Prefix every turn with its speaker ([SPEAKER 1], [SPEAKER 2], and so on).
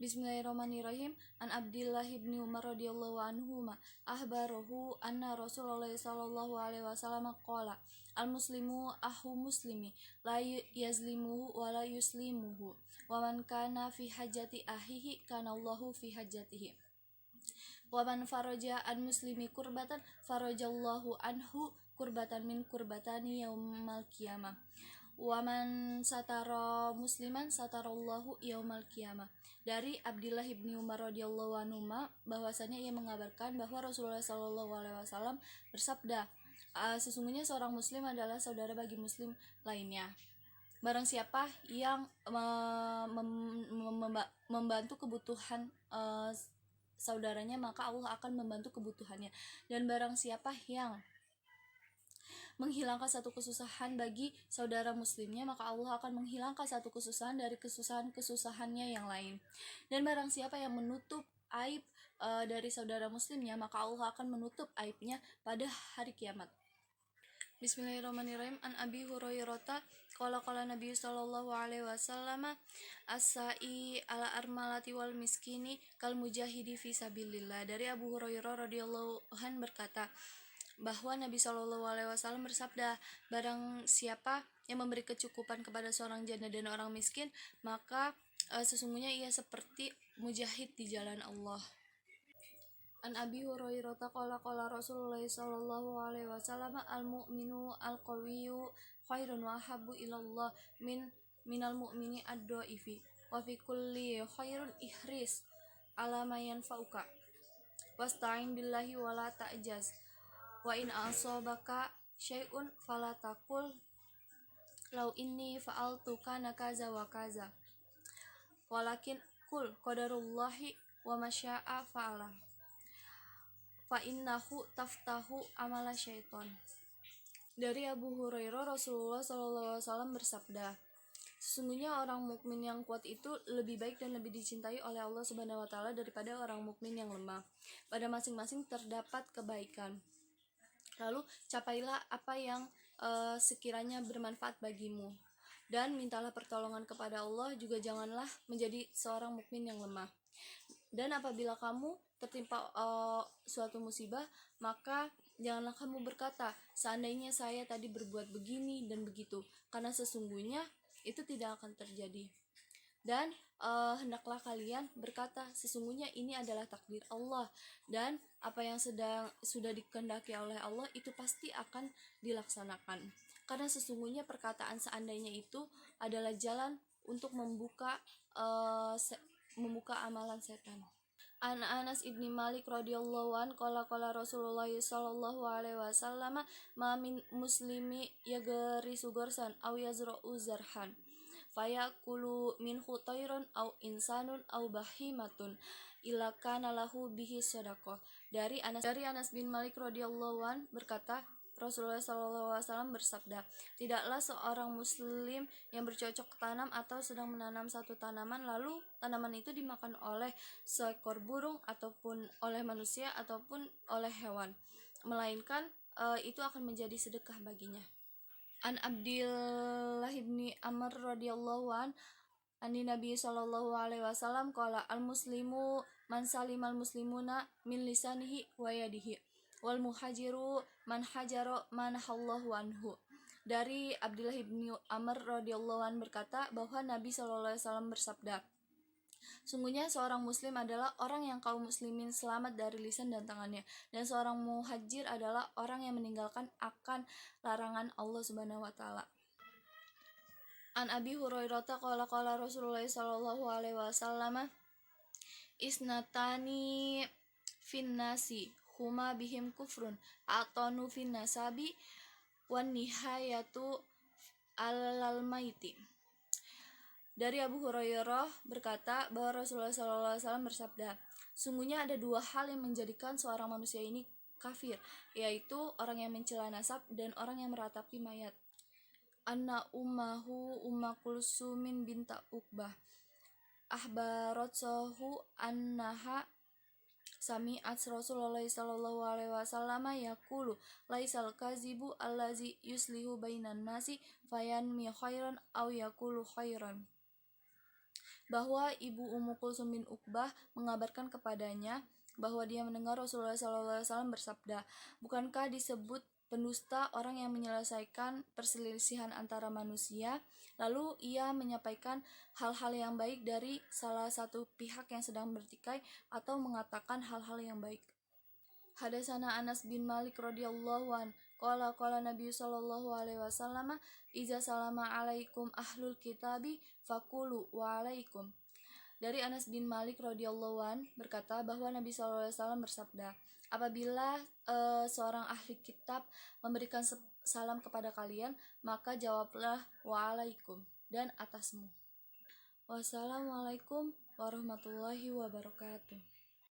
[SPEAKER 1] Bismillahirrahmanirrahim. An Abdillah ibni Umar radhiyallahu anhuma ahbarahu anna Rasulullah sallallahu alaihi wasallam qala al muslimu ahu muslimi la yazlimuhu wa la yuslimuhu wa man kana fi hajati ahihi kana Allahu fi hajatihi wa man faraja an muslimi kurbatan farajallahu anhu kurbatan min kurbatani yaumal qiyamah wa man satara musliman satarallahu yaumal qiyamah. Dari Abdillah ibni Umar radhiyallahu anhu bahwasanya ia mengabarkan bahwa Rasulullah sallallahu alaihi wasallam bersabda, sesungguhnya seorang muslim adalah saudara bagi muslim lainnya. Barang siapa yang membantu kebutuhan saudaranya, maka Allah akan membantu kebutuhannya. Dan barang siapa yang menghilangkan satu kesusahan bagi saudara muslimnya, maka Allah akan menghilangkan satu kesusahan dari kesusahannya yang lain. Dan barang siapa yang menutup aib dari saudara muslimnya, maka Allah akan menutup aibnya pada hari kiamat. Bismillahirrahmanirrahim. An Abi Hurairah qala Nabi sallallahu alaihi wasallam as-sa'i ala armalati wal miskini kal mujahidi fi sabilillah. Dari Abu Hurairah radhiyallahu anhu berkata bahwa Nabi Shallallahu alaihi wasallam bersabda, barang siapa yang memberi kecukupan kepada seorang janda dan orang miskin, maka sesungguhnya ia seperti mujahid di jalan Allah. An Abi Hurairah qala Rasulullah sallallahu alaihi wasallam al mu'minu al qawiyyu khairun wa habbu ilallah minal mu'mini ad-dha'ifi wa fi kulli khairun ihris ala ma yanfa'uka wasta'in billahi wa la ta'jaz wa in asabaka syai'un fala taqul law inni fa'altu kana kaza wa kaza walakin qul qadarullahi wa ma syaa fa'ala fa innahu taftahu amala syaiton. Dari Abu Hurairah, Rasulullah sallallahu alaihi wasallam bersabda, sesungguhnya orang mukmin yang kuat itu lebih baik dan lebih dicintai oleh Allah Subhanahu wa taala daripada orang mukmin yang lemah. Pada masing-masing terdapat kebaikan. Lalu capailah apa yang sekiranya bermanfaat bagimu, dan mintalah pertolongan kepada Allah, juga janganlah menjadi seorang mukmin yang lemah. Dan apabila kamu tertimpa suatu musibah, maka janganlah kamu berkata, seandainya saya tadi berbuat begini dan begitu, karena sesungguhnya itu tidak akan terjadi. Dan hendaklah kalian berkata, sesungguhnya ini adalah takdir Allah, dan apa yang sudah dikehendaki oleh Allah itu pasti akan dilaksanakan. Karena sesungguhnya perkataan seandainya itu adalah jalan untuk membuka amalan setan. An Anas ibni Malik radhiyallahu an qala Rasulullah sallallahu alaihi wasallam ma min muslimi yagrisu gorsan aw yazra'u zarhan fayakulu minhu tayrun aw insanun aw bahimatun illa kana lahu bihi shadaqah. Dari Anas bin Malik radhiyallahu an berkata, Rasulullah SAW bersabda, tidaklah seorang muslim yang bercocok tanam atau sedang menanam satu tanaman, lalu tanaman itu dimakan oleh seekor burung ataupun oleh manusia ataupun oleh hewan, melainkan itu akan menjadi sedekah baginya. An Abdillah ibni Amr radhiyallahu an ani Nabi sallallahu alaihi wasallam qala al muslimu man salimal muslimuna min lisanihi wa yadihi wal muhajiru man hajaro man hallahu anhu. Dari Abdullah ibni Amr radhiyallahu an berkata bahwa Nabi sallallahu alaihi wasallam bersabda, sungguhnya seorang muslim adalah orang yang kaum muslimin selamat dari lisan dan tangannya, dan seorang muhajir adalah orang yang meninggalkan akan larangan Allah Subhanahu wa taala. An Abi Hurairah qala Rasulullah sallallahu alaihi wasallam isnatani finnasi huma bihim kufrun atanu fin nasabi wan nihayatu alal maiti. Dari Abu Hurairah berkata bahwa Rasulullah SAW bersabda, sungguhnya ada dua hal yang menjadikan seorang manusia ini kafir, yaitu orang yang mencela nasab dan orang yang meratapi mayat. Anna ummahu Umma Kulsumin binta Uqbah ahbaratsahu annaha sami'at Rasulullah sallallahu alaihi wasallam yaqulu laisal kazibu allazi yuslihu bainan nasi fayanmi khairan aw yaqulu khairan. bahwa ibu Ummu Kulsum bin Uqbah mengabarkan kepadanya bahwa dia mendengar Rasulullah SAW bersabda, "Bukankah disebut pendusta orang yang menyelesaikan perselisihan antara manusia, lalu ia menyampaikan hal-hal yang baik dari salah satu pihak yang sedang bertikai atau mengatakan hal-hal yang baik." Hadasana Anas bin Malik radhiyallahu an qala Nabi sallallahu alaihi wasallam iza salama alaikum ahlul kitabi fakulu wa alaikum. Dari Anas bin Malik radhiyallahu an berkata bahwa Nabi sallallahu alaihi wasallam bersabda, apabila seorang ahli kitab memberikan salam kepada kalian, maka jawablah wa alaikum dan atasmu. Wassalamualaikum warahmatullahi wabarakatuh.